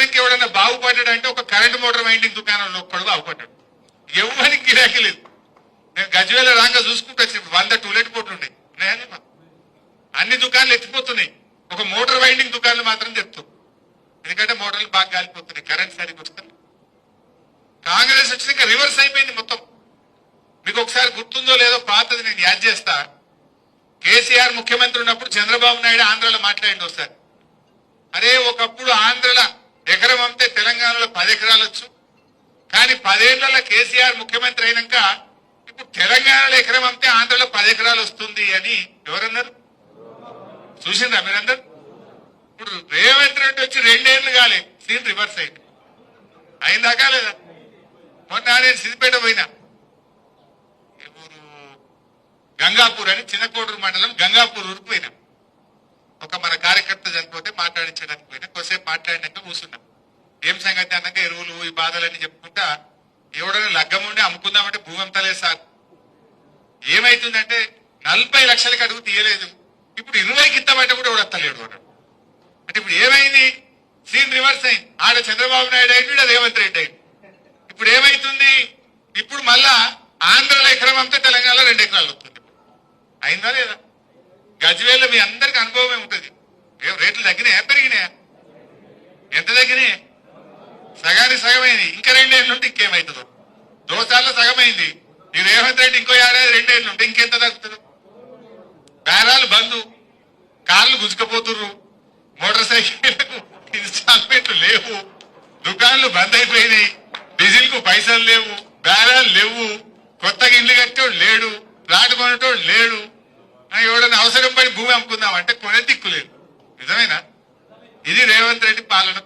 వచ్చినాక ఎవడన్నా బాగుపడ్డాడు అంటే ఒక కరెంట్ మోటార్ వైండింగ్ దుకాణంలో ఒక్కడు బాగుపడ్డాడు. ఎవరికి గిరాకీ లేదు. నేను గజ్వేల రాంగా చూసుకుంటూ వచ్చి 100 టూలెట్ బోర్డులు ఉన్నాయి. అన్ని దుకాణాలు ఎత్తిపోతున్నాయి. ఒక మోటార్ వైండింగ్ దుకాణాలు మాత్రం చెప్తాం. ఎందుకంటే మోటార్లు బాగా గాలిపోతున్నాయి, కరెంట్ సరిగ్గా వస్తుంది. కాంగ్రెస్ వచ్చినాక రివర్స్ అయిపోయింది మొత్తం. మీకు ఒకసారి గుర్తుందో లేదో పాతది నేను యాద్ చేస్తా. కేసీఆర్ ముఖ్యమంత్రి ఉన్నప్పుడు చంద్రబాబు నాయుడు ఆంధ్రలో మాట్లాడింది ఒకసారి. అరే ఒకప్పుడు ఆంధ్రలో ఎకరం అమ్మితే తెలంగాణలో 10 ఎకరాలు వచ్చు, కానీ 10 ఏళ్లలో కేసీఆర్ ముఖ్యమంత్రి అయినాక ఇప్పుడు తెలంగాణలో ఎకరం అమ్మితే ఆంధ్రలో 10 ఎకరాలు వస్తుంది అని ఎవరన్నారు? చూసిండ్రా మీరందరూ? ఇప్పుడు రేవంత్ రెడ్డి వచ్చి 2 ఏళ్లు కాలే, సీన్ రివర్స్ అయింది. అయిందాకా లేదా? మొన్న నేను సిద్దిపేట పోయినా, గంగాపూర్ అని చిన్నకోడూరు మండలం గంగాపూర్ ఊరికి పోయినా. ఒక మన కార్యకర్త చనిపోతే మాట్లాడించడానికి పోయినా. కొద్దిసేపు మాట్లాడినాక కూర్చున్నాం. ఏం సంగతి అన్నాక ఎరువులు ఈ బాధలన్నీ చెప్పుకుంటా ఎవడైనా లగ్గం ఉండి అమ్ముకుందామంటే భూమి అమ్మతలేదు సార్. ఏమైతుందంటే 40 లక్షలకి అడుగు తీయలేదు, ఇప్పుడు 20కి ఇస్తామంటే కూడా ఎవడత్తలేడు అన్నాడు. అంటే ఇప్పుడు ఏమైంది? సీన్ రివర్స్ అయింది. ఆడ చంద్రబాబు నాయుడు అయింది, రేవంత్ రెడ్డి అయింది. ఇప్పుడు ఏమైతుంది? ఇప్పుడు మళ్ళా ఆంధ్రలో ఎకరం అమ్మితే తెలంగాణలో 2 ఎకరాలు వస్తుంది. అయిందా లేదా? గజ్వేల్లో మీ అందరికి అనుభవమే ఉంటుంది. రేట్లు తగ్గినాయా పెరిగినాయా? ఎంత తగ్గినాయి? సగానికి సగమైంది. ఇంకా 2 ఏళ్ళు ఉంటే ఇంకేమవుతుందో. దోసాల్లో సగమైంది. ఈ రేవంత్ రెడ్డి ఇంకో ఏడాది 2 ఏళ్ళు ఉంటే ఇంకెంత తగ్గుతుందో. బేరాలు బంధు, కార్లు గుంజుకపోతుర్రు, మోటార్ సైకిళ్లకు ఇన్స్టాల్మెంట్లు లేవు, దుకాన్లు బంద్ అయిపోయినాయి, డీజిల్ కు పైసలు లేవు, బేరాలు లేవు, కొత్తగా ఇల్లు కట్టేవాడు లేడు, ప్లాట్ కొనేటోడు లేడు. ఎవడన్నా అవసరం పడి భూమి అమ్ముకుందామంటే కొనే దిక్కు లేదు. నిజమేనా? ఇది రేవంత్ రెడ్డి పాలన.